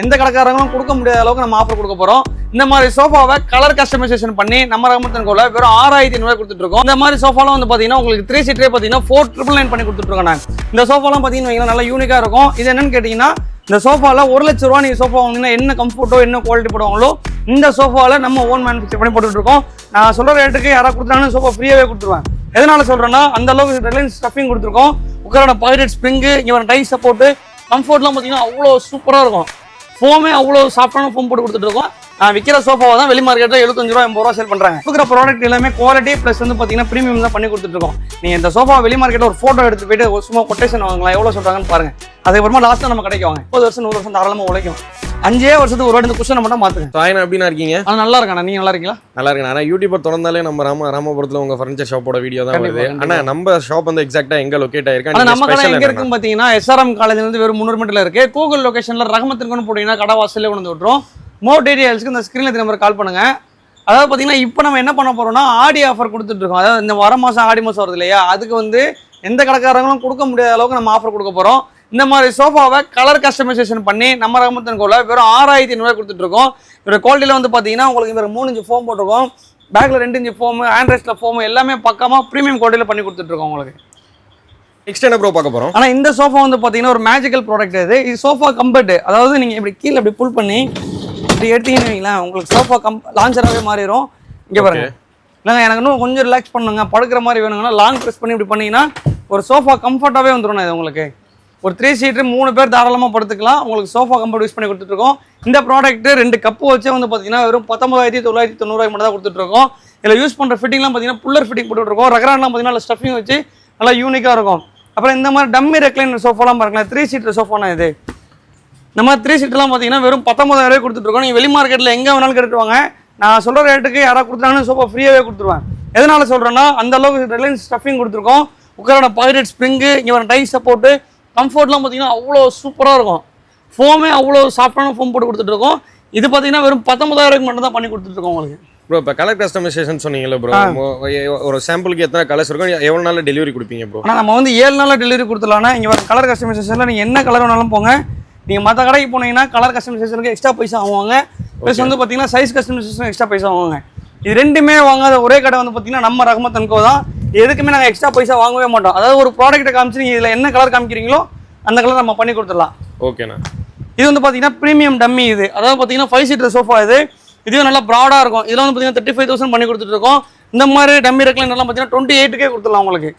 எந்த கடைக்காரங்களும் கொடுக்க முடியாத அளவுக்கு நம்ம ஆஃபர் கொடுக்க போறோம். இந்த மாதிரி சோஃபாவை கலர் கஸ்டமைசேஷன் பண்ணி நம்ம ரஹமத்தன் கோல வெறும் 6500 கொடுத்துட்டு இருக்கோம். இந்த மாதிரி சோஃபாலாம் வந்து பாத்தீங்கன்னா உங்களுக்கு 3 சீட்டே பாத்தீங்கன்னா 4999 பண்ணி கொடுத்துட்டு இருக்கோம். நாங்க இந்த சோஃபாலாம் பாத்தீங்கன்னா நல்லா யூனிக்கா இருக்கும். இது என்னன்னு கேட்டீங்கன்னா இந்த சோஃபால 1 லட்ச ரூபா நீங்க சோஃபா வாங்கினா என்ன கம்ஃபர்ட்டோ என்ன குவாலிட்டி போடுவாங்களோ இந்த சோஃபால நம்ம ஓன் மேனுஃபேக்சர் பண்ணி போட்டுட்டு இருக்கோம். நான் சொல்ற ரேட்டுக்கு யாராவது கொடுத்தாங்கன்னா சோஃபா ஃப்ரீயாவே கொடுத்துருவேன். எதனால சொல்றேன்னா அந்த அளவுக்கு ரிலையன்ஸ் ஸ்டஃபிங் கொடுத்துருக்கோம். உட்கார பாக்கெட் ஸ்ப்ரிங் இங்க வர டை சப்போர்ட் கம்ஃபர்ட்லாம் பாத்தீங்கன்னா அவ்வளோ சூப்பரா இருக்கும். ஃபோமே அவ்வளோ சாஃப்டான ஃபோம் போட்டு கொடுத்துட்டு இருக்கோம். விற்கிற சோஃபாவை தான் வெளி மார்க்கெட்டில் 75 ரூபா 80 ரூபா சேல் பண்ணுறாங்க. கொடுக்குற ப்ராடக்ட் எல்லாமே குவாலிட்டி ப்ளஸ் வந்து பார்த்தீங்கன்னா ப்ரீமியம் தான் பண்ணி கொடுத்துருக்கோம். நீங்கள் இந்த சோஃபா வெளி மார்க்கெட்டில் ஒரு ஃபோட்டோ எடுத்து போயிட்டு ஒரு சும்மா கொட்டேஷன் வாங்கலாம், எவ்வளோ சொல்கிறாங்கன்னு பாருங்க. அதுக்கப்புறமா லாஸ்ட்டாக நம்ம கிடைக்கும் 30 வருஷம் 100 வருஷம் தாராளமாக உழைக்கும். 5 வருஷத்துக்கு ஒரு வாட்டி இந்த குஷனை மட்டும் மாற்றுங்க. சாயனா எப்படின்னா இருக்கீங்க? நல்லா இருக்கேன். நீங்கள் நல்லா இருக்கீங்களா? நல்லா இருக்கேன். ஆனால் யூடியூபர் திறந்தாலே நம்ம ராமபுரத்தில் உங்கள் ஃபர்னிச்சர் ஷாப்போட வீடியோ தான் வருது. ஆனால் நம்ம ஷாப் வந்து எக்ஸாக்டாக எங்கே லொக்கேட் ஆயிருக்கு? ஆனால் நம்ம கடை எங்கே இருக்குன்னு பார்த்தீங்கன்னா SRM காலேஜ்லேருந்து வெறும் 300 மீட்டரில் இருக்குது. கூகுள் லொகேஷனில் ரஹமத்துன்னு போட்டிங்கன்னா கடை வாசலே கொண்டு விட்டுரும். மோர் டீடைல்ஸ்க்கு இந்த ஸ்க்ரீனில் நம்பர் கால் பண்ணுங்க. அதாவது பார்த்தீங்கன்னா இப்போ நம்ம என்ன பண்ண போறோம்னா ஆடி ஆஃபர் கொடுத்துட்டு இருக்கோம். அதாவது இந்த வர மாதம் ஆடி மாதம் வருது இல்லையா, அதுக்கு வந்து எந்த கடைக்காரங்களும் கொடுக்க முடியாத அளவுக்கு நம்ம ஆஃபர் கொடுக்க போகிறோம். இந்த மாதிரி சோஃபாவை கலர் கஸ்டமைசேஷன் பண்ணி நம்ம ரஹமத்தன் கோல வெறும் 6500 கொடுத்துட்டு இருக்கோம். இதோட குவாலிட்டியில் வந்து பார்த்தீங்கன்னா உங்களுக்கு இந்த 3 இன்ச் ஃபோம் போட்டிருக்கோம். பேக்கில் 2 இன்ச் ஃபோம், ஆண்ட்ரெஸ்ட்டில் ஃபோம் எல்லாமே பக்கமாக ப்ரீமியம் குவாலிட்டியில் பண்ணி கொடுத்துட்டு இருக்கோம் உங்களுக்கு. நெக்ஸ்ட் என்ன ப்ரோ பார்க்க போகிறோம்? ஆனால் இந்த சோஃபா வந்து பார்த்தீங்கன்னா ஒரு மேஜிக்கல் ப்ராடக்ட். இது சோஃபா கம்பர்ட். அதாவது நீங்கள் இப்படி கீழே இப்படி புல் பண்ணி இப்படி எடுத்தீங்கன்னு வைங்களேன், உங்களுக்கு சோஃபா லான்ச்சராகவே மாறிடும். இங்கே பாருங்க. இல்லைங்க எனக்கு இன்னும் கொஞ்சம் ரிலாக்ஸ் பண்ணுங்க, படுக்கிற மாதிரி வேணுங்கன்னா லாங் ப்ரெஸ் பண்ணி இப்படி பண்ணிங்கன்னா ஒரு சோஃபா கம்ஃபர்ட்டாகவே வந்துடும். இது உங்களுக்கு ஒரு 3 சீட்டு 3 பேர் தாராளமாக படுத்துக்கலாம். உங்களுக்கு சோஃபா கம்ஃபர்ட் யூஸ் பண்ணி கொடுத்துட்ருக்கோம். இந்த ப்ராடக்ட் 2 கப்பு வச்சே வந்து பார்த்தீங்கன்னா வெறும் 19,990 மட்டும் தான் கொடுத்துட்ருக்கோம். இதில் யூஸ் பண்ணுற ஃபிட்டிங்லாம் பார்த்தீங்கன்னா புல்லர் ஃபிட்டிங் போட்டுருக்கோம். ரகரான்லாம் பார்த்தீங்கன்னா ஸ்டஃபிங் வச்சு நல்லா யூனிக்காக இருக்கும். அப்புறம் இந்த மாதிரி டம்மி ரெக்லைனர் சோஃபாலாம் பாருங்களேன், 3 சீட்டர் சோஃபானா இது. இந்த மாதிரி 3 சீட்டெலாம் பார்த்தீங்கன்னா வெறும் 19,000 கொடுத்துட்ருக்கோம். நீங்கள் வெளி மார்க்கெட்டில் எங்கே வேணாலும் கேட்டுவாங்க. நான் சொல்கிற ரேட்டுக்கு யாராவது கொடுத்தாங்கன்னா சோஃபா ஃப்ரீயாகவே கொடுத்துருவேன். எதனால சொல்கிறேன்னா அந்த அளவுக்கு ரிலையன்ஸ் ஸ்டஃபிங் கொடுத்துருக்கோம். உட்கார பாக்கெட் ஸ்ப்ரிங்கு இங்கே வர டை சப்போர்ட்டு கம்ஃபர்ட்லாம் பார்த்தீங்கன்னா அவ்வளோ சூப்பராக இருக்கும். ஃபோமே அவ்வளோ சாஃப்டான ஃபோம் போட்டு கொடுத்துட்ருக்கோம். இது பார்த்தீங்கன்னா வெறும் 19,000 மட்டும் தான் பண்ணி கொடுத்துட்ருக்கோம் உங்களுக்கு. ப்ரோ இப்போ கலர் கஸ்டமைசேஷன் சொன்னீங்கல்ல ப்ரோ, ஒரு சாம்பிளுக்கு எத்தனை கலர்ஸ் இருக்கும், எவ்வளோ நாளில் டெலிவரி கொடுப்பீங்க ப்ரோ? ஆனால் நம்ம வந்து 7 நாளில் டெலிவரி கொடுத்துடலாம்னா இங்கே வர கலர் கஸ்டமைசேஷனில் நீங்கள் என்ன கலர் வேணாலும் போங்க. நீங்கள் மற்ற கடைக்கு போனீங்கன்னா கலர் கஸ்டமைசேஷனுக்கு எக்ஸ்ட்ரா பைசா வாங்குவாங்க. ப்ளஸ் வந்து பார்த்தீங்கன்னா சைஸ் கஸ்டமைசேஷன் எக்ஸ்ட்ரா பைசா வாங்குவாங்க. இது ரெண்டுமே வாங்காத ஒரே கடை வந்து பார்த்தீங்கன்னா நம்ம ரஹமத்தன் கோ தான். எதுக்குமே நாங்கள் எக்ஸ்ட்ரா பைசா வாங்கவே மாட்டோம். அதாவது ஒரு ப்ராடக்ட்டை காமிச்சு நீங்கள் இதில் என்ன கலர் காமிக்கிறீங்களோ அந்த கலர் நம்ம பண்ணி கொடுத்துடலாம். ஓகேண்ணா. இது வந்து பார்த்தீங்கன்னா ப்ரீமியம் டம்மி. இது அதாவது பார்த்தீங்கன்னா 5 சீட்டர் சோஃபா. இதுவும் நல்லா ப்ராடாக இருக்கும். இதில் வந்து பார்த்தீங்கன்னா 35,000 பண்ணி கொடுத்துட்ருக்கோம். இந்த மாதிரி டம்மி ரெக்லைனர்லாம் பார்த்தீங்கன்னா 28K கொடுத்துடலாம் உங்களுக்கு.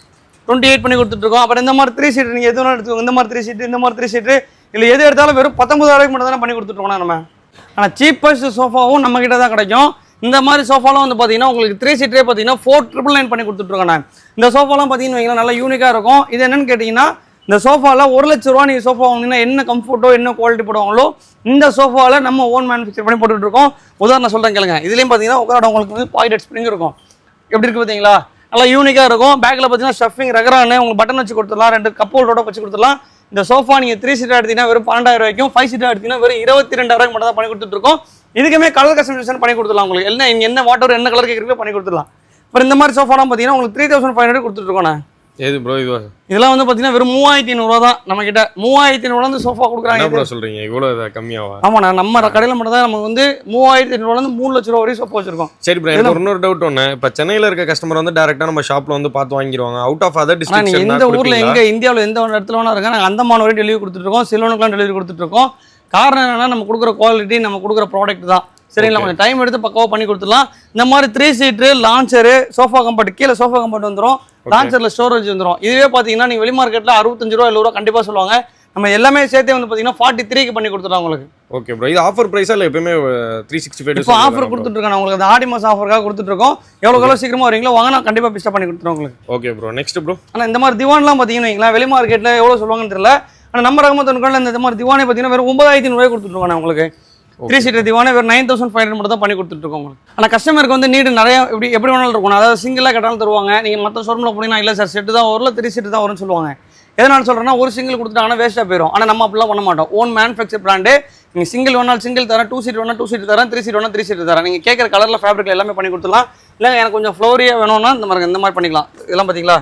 28 பண்ணி கொடுத்துட்ருக்கோம். அப்புறம் இந்த மாதிரி 3 சீட்டு நீங்கள் எது வேணாலும் எடுத்துக்கோங்க. இந்த மாதிரி 3 சீட்டு, இந்த மாதிரி 3 சீட்டு, இல்லை எது எடுத்தாலும் வெறும் 19,000 மட்டும் தானே பண்ணி கொடுத்துட்ருக்கோம் நம்ம. ஆனால் சீப்பஸ்ட் சோஃபாவும் நம்ம கிட்ட தான் கிடைக்கும். இந்த மாதிரி சோஃபாலாம் வந்து பார்த்தீங்கன்னா உங்களுக்கு 3 சீட்டே பார்த்தீங்கன்னா 4,999 பண்ணி கொடுத்துட்ருக்கோம். நான் இந்த சோஃபாலாம் பார்த்தீங்கன்னு வைங்களா நல்லா யூனிக்காக இருக்கும். இது என்னன்னு கேட்டிங்கன்னா இந்த சோஃபாவில் 1 லட்ச ரூபா நீங்கள் சோஃபா வாங்கினீங்கன்னா என்ன கம்ஃபர்ட்டோ என்ன குவாலிட்டி போடுவாங்களோ இந்த சோஃபாவில் நம்ம ஓன் மேனுஃபேக்சர் பண்ணி போட்டுட்டு இருக்கோம். உதாரணம் சொல்கிறேன் கேளுங்க. இதுலேயும் பார்த்தீங்கன்னா உட்கார உங்களுக்கு வந்து பாக்கெட் ஸ்ப்ரிங் இருக்கும். எப்படி இருக்குது பார்த்தீங்களா, நல்லா யூனிக்காக இருக்கும். பேக்கில் பார்த்தீங்கன்னா ஸ்டஃபிங் ரகரானு உங்களுக்கு பட்டன் வச்சு கொடுத்துடலாம். 2 கப் ஹோல்டரோட வச்சு கொடுத்துடலாம். இந்த சோஃபா நீங்கள் 3 சீட்டாக எடுத்தீங்கன்னா வெறும் 12,000 ரூபாய்க்கும், 5 சீட்டாக எடுத்தீங்கன்னா வெறும் 22,000 மட்டும் தான் பண்ணி கொடுத்துட்ருக்கோம். இதுக்குமே கலர் கஸ்டமைசேஷன் பண்ணி கொடுத்துடலாம். உங்களுக்கு என்ன வாட்டர் என்ன கலர் கேட்குறீங்களோ பண்ணி கொடுத்துடலாம். அப்புறம் இந்த மாதிரி சோஃபாலாம் பார்த்தீங்கன்னா உங்களுக்கு 3,500 கொடுத்துட்ருக்கோண்ணே. எது ப்ரோ இது? இதெல்லாம் வந்து பார்த்தீங்கன்னா வெறும் 3,500 ரூபா தான் நம்ம கிட்ட. 3,500 வந்து சோஃபா கொடுக்குறாங்க. என்ன ப்ரோ சொல்றீங்க, இவ்வளோ கம்மியாவா? ஆமாண்ணா, நம்ம கடையில் மட்டும் தான் நமக்கு வந்து 3,500 3 லட்ச ரூபா வரையும் சோஃபா வச்சிருக்கோம். சரி ப்ரோ, எனக்கு இன்னொரு டவுட் ஒன்று. இப்போ சென்னையில் இருக்க கஸ்டமர் வந்து டேரெக்டாக நம்ம ஷாப்பில் வந்து பார்த்து வாங்கிடுவாங்க. அவுட் ஆஃப் அதர் டிஸ்ட்ரிக்ட் எந்த ஊரில் எங்கே இந்தியாவில் எந்த ஒரு இடத்துல வேணா இருக்காங்க. நாங்கள் அந்தமான் வரையும் டெலிவரி கொடுத்துட்ருக்கோம். சிலோனுக்குலாம் டெலிவரி கொடுத்துட்ருக்கோம். காரணம் என்னன்னா நம்ம கொடுக்குற குவாலிட்டி, நம்ம கொடுக்குற ப்ராடக்ட் தான். சரிங்களா, கொஞ்சம் டைம் எடுத்து பக்காவாக பண்ணி கொடுத்துடலாம். இந்த மாதிரி 3 சீட்டு லான்ச்சரு சோஃபா கம்ஃபர்ட், கீழே சோஃபா கம்ஃபர்ட் வந்துடும், லான்ச்சரில் ஸ்டோரேஜ் வந்துடும். இதுவே பார்த்தீங்கன்னா நீங்கள் வெளி மார்க்கெட்டில் 65 ரூபா 70 ரூபா கண்டிப்பாக சொல்லுவாங்க. நம்ம எல்லாமே சேர்த்தே வந்து பார்த்தீங்கன்னா 43க்கு பண்ணி கொடுத்துடலாம் உங்களுக்கு. ஓகே ப்ரோ, இது ஆஃபர் ப்ரைஸா இல்லை எப்பவுமே 365 இப்போ ஆஃபர் கொடுத்துட்ருக்கோம் உங்களுக்கு. அந்த ஆடி மாதம் ஆஃபருக்காக கொடுத்துட்ருக்கோம். எவ்வளோ சீக்கிரமாக வரீங்களோ வாங்க, நான் கண்டிப்பாக பிஸ்டாக பண்ணி கொடுத்துருவோம் உங்களுக்கு. Okay bro, next bro. ஆனால் இந்த மாதிரி திவான்லாம் பார்த்தீங்கன்னா வெளி மார்க்கெட்டில் எவ்வளோ சொல்லுவாங்கன்னு தெரியல. ஆனால் நம்ம ரஹமத்தன் கோல இந்த மாதிரி திவானே பார்த்தீங்கன்னா வெறும் 9,500 கொடுத்துட்ருக்கோம் உங்களுக்கு. 3 சீட்டர் திவானே வெறும் 9,500 மட்டும் தான் பண்ணி கொடுத்துட்ருக்கோம் உங்களுக்கு. ஆனால் கஸ்டமருக்கு வந்து நீடு நிறைய எப்படி வேணாலும் இருக்கும். அதாவது சிங்கிளாக கட்டாலும் தருவாங்க. நீங்கள் மற்ற ஷோரூமில் போனீங்கன்னா இல்லை சார் செட்டு தான் வரல, 3 சீட்டு தான் வரும்னு சொல்லுவாங்க. எதனால சொல்கிறேன்னா ஒரு சிங்கிள் கொடுத்துட்டாங்கன்னா வேஸ்ட்டாக போயிடும். ஆனால் நம்ம அப்படிலாம் பண்ண மாட்டோம். Own manufacture brand. நீங்கள் சிங்கிள் வேணாலும் சிங்கிள் தரேன், 2 சீட் வேணால் 2 சீட் தரேன், 3 சீட் வேணால் 3 சீட் தரேன். நீங்கள் கேட்குற கலரில் ஃபேப்ரிக்கில் எல்லாமே பண்ணி கொடுத்துலாம். இல்லை எனக்கு கொஞ்சம் ஃப்ளோரியாக வேணும்னா இந்த மாதிரி பண்ணிக்கலாம். இதெல்லாம் பார்த்தீங்களா,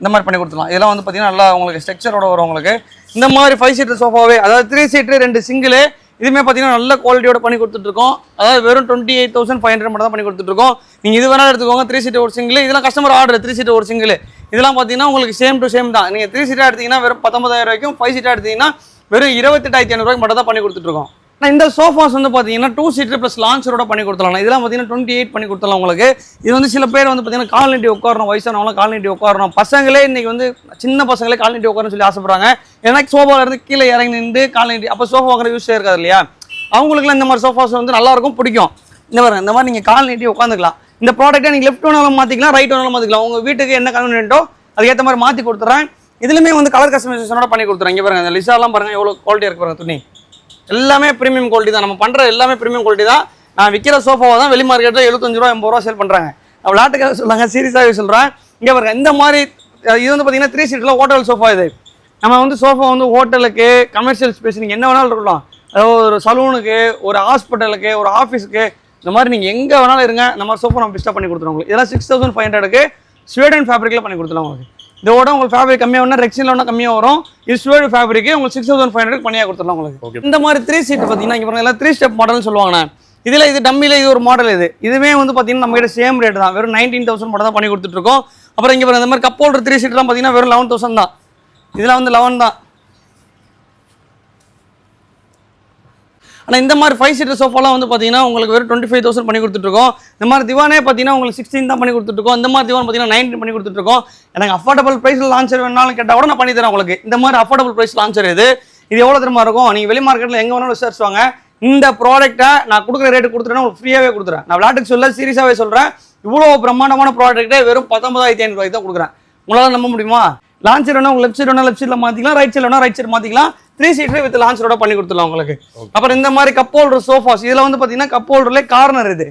இந்த மாதிரி பண்ணி கொடுத்துலாம். இதெல்லாம் வந்து பார்த்தீங்கன்னா நல்லா உங்களுக்கு ஸ்ட்ரக்சரோட வரும் உங்களுக்கு. இந்த மாதிரி 5 சீட்டர் சோஃபாவே, அதாவது 3 சீட்டு 2 சிங்கிள், இதுவுமே பார்த்தீங்கன்னா நல்ல குவாலிட்டியோட பண்ணி கொடுத்துட்ருக்கோம். அதாவது வெறும் 28,500 மட்டும் தான் பண்ணி கொடுத்துட்ருக்கோம். நீங்கள் இது வேணாலும் எடுத்துக்கோங்க. 3 சீட் ஒரு சிங்கிள், இதெல்லாம் கஸ்டமர் ஆர்டர் 3 சீட் ஒரு சிங்கிள். இதெல்லாம் பார்த்தீங்கன்னா உங்களுக்கு சேம் டு சேம் தான். நீங்கள் 3 சீட்டாக எடுத்தீங்கன்னா வெறும் 19,000 ரூபாய்க்கும், 5 சீட்டாக எடுத்தீங்கன்னா வெறும் 28,500 ரூபாய்க்கு மட்டும் தான் பண்ணி கொடுத்துட்ருக்கோம். ஆனால் இந்த சோஃபாஸ் வந்து பார்த்தீங்கன்னா 2 சீட்டர் ப்ளஸ் லான்ச்சரோட பண்ணி கொடுத்துடலாம். இதெல்லாம் பார்த்தீங்கன்னா 28 பண்ணி கொடுத்துடலாம் உங்களுக்கு. இது வந்து சில பேர் வந்து பார்த்தீங்கன்னா கால் நீட்டி உட்காரணும், வயசானவங்களாம் கால் நீட்டி உட்காரணும், பசங்களே இன்னைக்கு வந்து சின்ன பசங்களே கால் நீட்டி உட்காரன்னு சொல்லி ஆசைப்படுறாங்க. ஏன்னா சோஃபாவில் இருந்து கீழே இறங்கி நின்று கால் நீட்டி, அப்போ சோஃபா வாங்குற யூஸே இருக்காது இல்லையா? அவங்களுக்குலாம் இந்த மாதிரி சோஃபாஸ் வந்து நல்லா இருக்கும், பிடிக்கும். இந்த மாதிரி நீங்கள் கால் நீட்டி உட்காந்துக்கலாம். இந்த ப்ராடக்ட்டை நீங்கள் லெஃப்ட் வேணாலும் மாற்றிக்கலாம், ரைட் வேணாலும் மாற்றிக்கலாம். உங்கள் வீட்டுக்கு என்ன கன்வீனியன்ட்டோ அதுக்கேற்ற மாதிரி மாற்றி கொடுத்துறேன். இதுலையுமே வந்து கலர் கஸ்டமைசேஷனோட பண்ணி கொடுத்துறேன். இங்கே பாருங்க, இந்த லிசாலாம் பாருங்க எவ்வளோ குவாலிட்டியாக இருக்கு பாருங்க. துணி எல்லாமே ப்ரீமியம் குவாலிட்டி தான். நம்ம பண்ணுற எல்லாமே ப்ரீமியம் குவாலிட்டி தான். நான் விற்கிற சோஃபாவை தான் வெளி மார்க்கெட்டில் 75 ரூபா 80 ரூபா சேல் பண்ணுறாங்க. நான் விளையாட்டுக்காக சொல்லுவாங்க, சீரியஸாகவே சொல்கிறேன். இங்கே பாருங்க, இந்த மாதிரி இது வந்து பார்த்தீங்கன்னா 3 சீட்டில் ஹோட்டல் சோஃபா. இது நம்ம வந்து சோஃபா வந்து ஹோட்டலுக்கு, கமர்ஷியல் ஸ்பேஸ், நீங்கள் என்ன வேணாலும் இருக்கலாம். அதாவது ஒரு சலூனுக்கு, ஒரு ஹாஸ்பிட்டலுக்கு, ஒரு ஆஃபீஸுக்கு, இந்த மாதிரி நீங்கள் எங்கே வேணாலும் இருங்க. இந்த மாதிரி சோஃபா நம்ம பெஸ்ட்டாக பண்ணி கொடுத்துருவோம். இதெல்லாம் 6,500க்கு ஸ்வீடன் ஃபேப்ரிக்கில் பண்ணி கொடுத்துருவோம் உங்களுக்கு. இதோட உங்களுக்கு ஃபேப்ரிக் கம்மியாக வேணா ரெக்ஸில் வேணா கம்மியாக வரும். இது ஸ்வீடன் ஃபேப்ரிக்கு உங்களுக்கு 6,500க்கு பண்ணியாக கொடுத்துடலாம் உங்களுக்கு. இந்த மாதிரி 3 சீட் பார்த்தீங்கன்னா இங்கே பாருங்க, எல்லாம் 3 ஸ்டெப் மாடல்னு சொல்லுவாங்கண்ணா. இதில் இது டம்மியில் இது ஒரு மாடல். இதுவே வந்து பார்த்தீங்கன்னா நம்ம கிட்ட சேம் ரேட் தான், வெறும் 19,000 மட்டும் தான் பண்ணி கொடுத்துட்ருக்கோம். அப்புறம் இங்கே பாருங்க, இந்த மாதிரி கப் ஹோல்டர் 3 சீட்லாம் பார்த்தீங்கன்னா வெறும் 11,000 தான். இதெல்லாம் வந்து 11 தான். ஆனால் இந்த மாதிரி 5 சீட்டர் சோஃபாலாம் வந்து பார்த்தீங்கன்னா உங்களுக்கு வெறும் 25,000 பண்ணி கொடுத்துட்ருக்கோம். இந்த மாதிரி திவானே பார்த்தீங்கன்னா உங்களுக்கு 16 தான் பண்ணி கொடுத்துட்ருக்கோம். இந்த மாதிரி திவான் பார்த்தீங்கன்னா 19 பண்ணி கொடுத்துட்ருக்கோம். எனக்கு அஃபோர்டபுள் ப்ரைஸில் லான்ச்சர் வேணாலும் கேட்டால் கூட நான் பண்ணி தரேன் உங்களுக்கு. இந்த மாதிரி அஃபோர்டபுள் ப்ரைஸ் லான்ச்சர் இது எவ்வளோ தெரியுமா இருக்கும்? நீங்கள் வெளி மார்க்கெட்டில் எங்கே வேணாலும் விசாரிச்சுவாங்க. இந்த ப்ராடக்ட்டை நான் கொடுக்குற ரேட்டு கொடுத்துட்டேன்னா உங்களுக்கு ஃப்ரீயாகவே கொடுத்துறேன். நான் விளையாட்டுக்கு சொல்ல, சீரியஸாகவே சொல்கிறேன். இவ்வளோ பிரம்மாண்டமான ப்ராடக்ட்டே வெறும் 19,500 ரூபாய்க்கு தான் கொடுக்குறேன். உங்களால் நம்ப முடியுமா? லான்ச்சர் வேணா உங்கள் லெஃப்ட் சைடு வேணா லெஃப்ட் சைடில் மாற்றிக்கலாம், ரைட் சைடு வேணா ரைட் சைடு மாற்றிக்கலாம். 3 சீட்டர் வித் லான்ச்சரோட பண்ணி கொடுத்துடலாம் உங்களுக்கு. அப்புறம் இந்த மாதிரி கப் ஹோல்டர் சோஃபாஸ், இதில் வந்து பார்த்தீங்கன்னா கப் ஹோல்டர்லேயே கார்னர். இது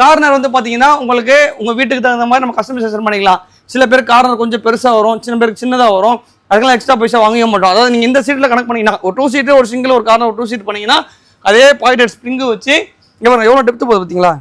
கார்னர் வந்து பார்த்தீங்கன்னா உங்களுக்கு உங்கள் வீட்டுக்கு தகுந்த மாதிரி நம்ம கஸ்டமைசேஷன் பண்ணிக்கலாம். சில பேர் கார்னர் கொஞ்சம் பெருசாக வரும், சில பேருக்கு சின்னதாக வரும். அதுக்கெல்லாம் எக்ஸ்ட்ரா பைசா வாங்கவே மாட்டோம். அதாவது நீங்கள் இந்த சீட்டில் கனெக்ட் பண்ணிங்கன்னா ஒரு 2 சீட்டு ஒரு சிங்கிள், ஒரு கார்னர் ஒரு 2 சீட் பண்ணிங்கன்னா அதே பாயிண்டட் ஸ்ப்ரிங்கு வச்சு இங்கே எவ்வளோ டெப்த்து போகுது பார்த்தீங்களா?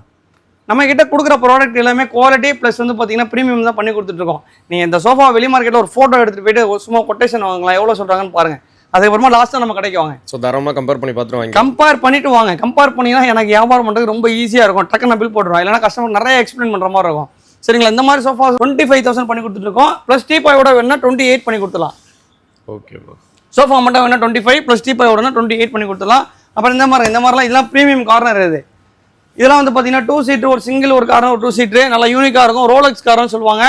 நம்ம கிட்ட கொடுக்குற ப்ராடக்ட் எல்லாமே குவாலிட்டி ப்ளஸ் வந்து பார்த்தீங்கன்னா ப்ரீமியம் தான் பண்ணி கொடுத்துட்ருக்கோம். நீங்கள் இந்த சோஃபா வெளி மார்க்கெட்டில் ஒரு ஃபோட்டோ எடுத்துகிட்டு போயிட்டு சும்மா கொட்டேஷன் வாங்கலாம், எவ்வளோ சொல்கிறாங்கன்னு பாருங்கள். அதுக்கப்புறமா லாஸ்ட்டாக நம்ம கடைக்கு வாங்க. ஸோ தரமாக கம்பேர் பண்ணி பார்த்துருவாங்க. கம்பேர் பண்ணிட்டு வாங்க. கம்பேர் பண்ணிங்கன்னா எனக்கு வியாபாரம் பண்ணுறது ரொம்ப ஈஸியாக இருக்கும். டக்குன்னு பில் போட்டுருவோம். இல்லைனா கஸ்டமர் நிறைய எக்ஸ்பிளைன் பண்ணுற மாதிரி இருக்கும். சரிங்களா? இந்த மாதிரி சோஃபா 25,000 பண்ணி கொடுத்துட்ருக்கோம். ப்ளஸ் டீபாயோட வேணா 28 பண்ணி கொடுத்துலாம். Okay bro. சோஃபா மட்டும் வேணா 25 ப்ளஸ் டீபாயோட 28 பண்ணி கொடுத்துலாம். அப்புறம் இந்த மாதிரிலாம் இதெல்லாம் ப்ரீமியம் கார்னர். இதெல்லாம் வந்து பார்த்தீங்கன்னா 2 சீட்டு ஒரு சிங்கிள், ஒரு கார்னர் ஒரு 2 சீட்டு, நல்லா யூனிக்காக இருக்கும். ரோலக்ஸ் கார்னு சொல்லுவாங்க.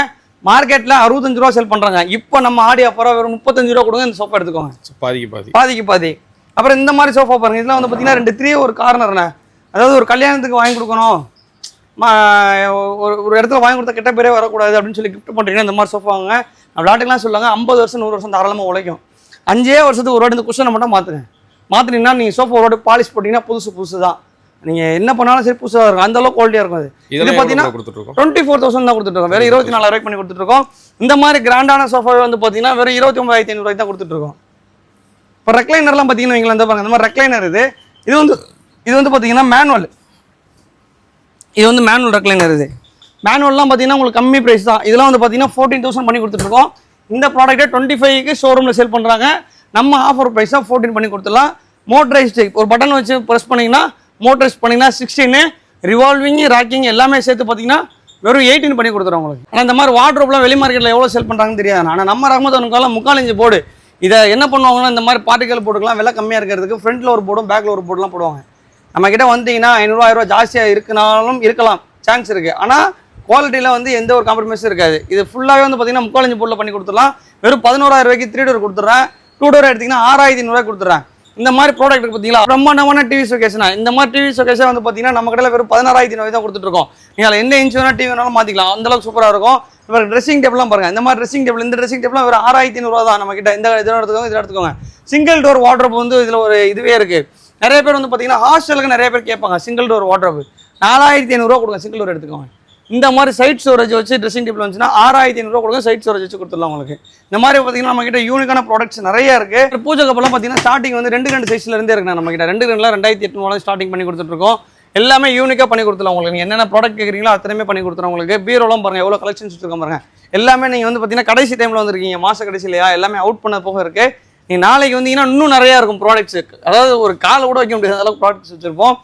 மார்க்கெட்டில் 65 ரூபா சேல் பண்ணுறாங்க. இப்போ நம்ம ஆடி ஆஃபராக வெறும் 35 ரூபா கொடுங்க, இந்த சோஃபா எடுத்துக்கோங்க. பாதிக்கு பாதி. அப்புறம் இந்த மாதிரி சோஃபா பாருங்க, இதெல்லாம் வந்து பார்த்தீங்கன்னா 2 3 ஒரு கார்னர்ண்ணே. அதாவது ஒரு கல்யாணத்துக்கு வாங்கி கொடுக்கணும், ஒரு இடத்துல வாங்கி கொடுத்தா கெட்ட பேரே வரக்கூடாது அப்படின்னு சொல்லி கிஃப்ட் பண்ணுறீங்கன்னா இந்த மாதிரி சோஃபா வாங்க. விளையாட்டுக்கெலாம் சொல்லுவாங்க 50 வருஷம் 100 வருஷம் தாராளமாக உழைக்கும். 5 வருஷத்துக்கு ஒரு வாட்டி இந்த குஷனை மட்டும் மாற்றினீங்கன்னா நீங்கள் சோஃபா ஒரு வாட்டி பாலிஷ் போட்டிங்கன்னா புதுசு தான். நீங்கள் என்ன பண்ணாலும் சரி புதுசாக இருக்கும். அந்த அளவுக்கு குவாலிட்டியாக இருக்கும். இது பார்த்தீங்கன்னா 24,000 தான் கொடுத்துட்ருக்கோம். வேறு 24,000 பண்ணி கொடுத்துட்ருக்கோம். இந்த மாதிரி கிராண்டான சோஃபாவே வந்து பார்த்தீங்கன்னா வெறும் 29,500 தான் கொடுத்துட்ருக்கோம். இப்போ ரெக்லைனர்லாம் பார்த்தீங்கன்னா வைங்களேன், இந்த பாருங்க, இந்த மாதிரி ரெக்லைனர். இது வந்து பார்த்தீங்கன்னா மேனுவல். இது வந்து மேனுவல் ரெக்லைனர். மேனுவல்லாம் பார்த்தீங்கன்னா உங்களுக்கு கம்மி ப்ரைஸ் தான். இதெல்லாம் வந்து பார்த்தீங்கன்னா 14,000 பண்ணி கொடுத்துட்ருக்கோம். இந்த ப்ராடக்ட்டை 25க்கு ஷோரூமில் சேல் பண்ணுறாங்க. நம்ம ஆஃபர் ப்ரைஸாக 14 பண்ணி கொடுத்துடலாம். மோட்டரைஸ்டு ஒரு பட்டன் வச்சு ப்ரெஸ் பண்ணிங்கன்னா மோட்டரைஸ் பண்ணிங்கன்னா 16, ரிவால்விங் ராக்கிங் எல்லாமே சேர்த்து பார்த்தீங்கன்னா வெறும் 18 பண்ணி கொடுத்துருவோம் உங்களுக்கு. ஆனால் இந்த மாதிரி வார்ட்ரோப்லாம் வெளி மார்க்கெட்டில் எவ்வளோ சேல் பண்ணுறாங்கன்னு தெரியாது. ஆனால் நம்ம ரஹ்மத் முக்காலஞ்சு போர்டு இதை என்ன பண்ணுவாங்கன்னா இந்த மாதிரி பார்ட்டிக்கல் போர்டுக்கெலாம் விலை கம்மியாக இருக்கிறதுக்கு ஃப்ரண்ட்டில் ஒரு போர்டும் பேக்கில் ஒரு போர்டுலாம் போடுவாங்க. நம்மக்கிட்ட வந்தீங்கன்னா 500 1000 ஜாஸ்தியாக இருக்குனாலும் இருக்கலாம், சான்ஸ் இருக்குது. ஆனால் குவாலிட்டியில் வந்து எந்த ஒரு காம்ப்ரமைஸும் இருக்காது. இது ஃபுல்லாகவே வந்து பார்த்தீங்கன்னா முக்காலஞ்சு போர்டில் பண்ணி கொடுத்துடலாம். வெறும் 11,000 ரூபாய்க்கு 3 டோர் கொடுத்துட்றேன். 2 டோர் எடுத்திங்கன்னா 6,500 கொடுத்துட்றேன். இந்த மாதிரி ப்ராடக்ட் பார்த்தீங்களா, பிரம்மாண்டமான டிவி ஷோகேஸ்னா. இந்த மாதிரி டிவி ஷோகேஸை வந்து பார்த்தீங்கன்னா நம்ம கடையில் வெறும் 16,500 தான் கொடுத்துட்ருக்கோம். நீங்கள் எந்த இன்ச் வேணால் டிவி வேணாலும் மாற்றிக்கலாம். அந்தளவுக்கு சூப்பராக இருக்கும். இப்போ ட்ரெஸ்ஸிங் டேபிள்லாம் பாருங்கள், இந்த மாதிரி ட்ரெஸ்ஸிங் டேபிள், இந்த ட்ரெஸ்ஸிங் டேபிள்லாம் வெறும் 6,500 தான் நம்ம கிட்ட. இந்த இதில் எடுத்துக்கோங்க. சிங்கிள் டோர் வார்ட்ரோப் வந்து இதில் ஒரு இதுவே இருக்குது. நிறைய பேர் வந்து பார்த்தீங்கன்னா ஹாஸ்டலுக்கு நிறைய பேர் கேட்பாங்க சிங்கிள் டோர் வார்ட்ரோப். 4,500 கொடுங்க, சிங்கிள் டோர் எடுத்துக்கோங்க. இந்த மாதிரி சைட் ஸ்டோரேஜ் வச்சு ட்ரெஸ்ஸிங் டேபிள் வந்துச்சுன்னா 6,500 கொடுங்க, சைட் ஸ்டோரேஜ் வச்சு கொடுத்துடலாம் உங்களுக்கு. இந்த மாதிரி பார்த்தீங்கன்னா நம்ம கிட்ட யூனிக்கான ப்ராடக்ட்ஸ் நிறைய இருக்குது. பூஜை கப்பெல்லாம் பார்த்தீங்கன்னா ஸ்டார்டிங் வந்து 2 சைஸ்ல இருந்தே இருக்குண்ணா நம்ம கிட்ட. 2,800 ஸ்டார்டிங் பண்ணி கொடுத்துட்ருக்கோம். எல்லாமே யூனிக்காக பண்ணி கொடுத்துலாம் உங்களுக்கு. நீங்கள் என்னென்ன ப்ராடக்ட் கேட்குறீங்களோ அத்தனையுமே பண்ணி கொடுத்துரும் உங்களுக்கு. பீரோலாம் பாருங்கள் எவ்வளோ கலெக்ஷன்ஸ் வச்சுருக்கோம் பாருங்கள். எல்லாமே நீங்கள் வந்து பார்த்தீங்கன்னா கடைசி டைமில் வந்துருக்கீங்க, மாத கடைசிலையா எல்லாமே அவுட் பண்ண போக இருக்குது. நீங்கள் நாளைக்கு வந்தீங்கன்னா இன்னும் நிறையா இருக்கும் ப்ராடக்ட்ஸு. அதாவது ஒரு காலை கூட வைக்க முடியாத அளவுக்கு ப்ராடக்ட்ஸ் வச்சுருப்போம்.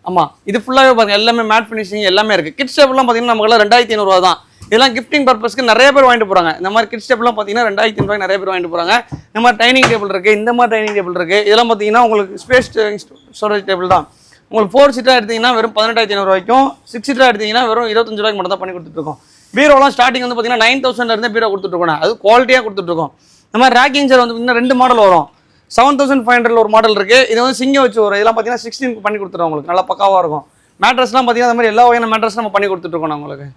ஆமாம், இது ஃபுல்லாகவே பாருங்கள் எல்லாமே மேட் ஃபினிஷிங் எல்லாமே இருக்குது. கிட்ஸ் டேபிள்லாம் பார்த்தீங்கன்னா நமக்குலாம் 2500 தான். இதெல்லாம் கிஃப்டிங் பர்பஸ்க்கு நிறைய பேர் வாங்கிட்டு போகிறாங்க. இந்த மாதிரி கிட்ஸ் டேபிள்லாம் பார்த்தீங்கன்னா 2500 நிறைய பேர் வாங்கிட்டு போகிறாங்க. இந்த மாதிரி டைனிங் டேபிள் இருக்குது, இந்த மாதிரி டைனிங் டேபிள் இருக்குது. இதெல்லாம் பார்த்தீங்கன்னா உங்களுக்கு ஸ்பேஸ் ஸ்டோரேஜ் டேபிள் தான். உங்களுக்கு 4 சீட்டாக எடுத்தீங்கன்னா வெறும் 18,500 ரூபாய்க்கும், 6 சீட்டாக எடுத்தீங்கன்னா வெறும் 25 ரூபாய்க்கு மட்டும் தான் பண்ணி கொடுத்துட்ருக்கோம். பீரோலாம் ஸ்டார்டிங் வந்து பார்த்தீங்கன்னா 9,000 பீரோ கொடுத்துட்ருக்கோம். அது குவாலிட்டியாக கொடுத்துட்ருக்கோம். இந்த மாதிரி ரேக்கிங் சேர் வந்து இன்னும் 2 மாடல் வரும். 7,500 ஒரு மாடல் இருக்குது. இது வந்து சிங்கம் வச்சு வரும். இதெல்லாம் பார்த்தீங்கன்னா 16 பண்ணி கொடுத்துருவோம். உங்களுக்கு நல்லா பக்காவாக இருக்கும். மேட்ரஸ்லாம் பார்த்தீங்கன்னா அந்த மாதிரி எல்லா வகையான மேட்ரஸ் நம்ம பண்ணி கொடுத்துட்ருக்கோம் உங்களுக்கு.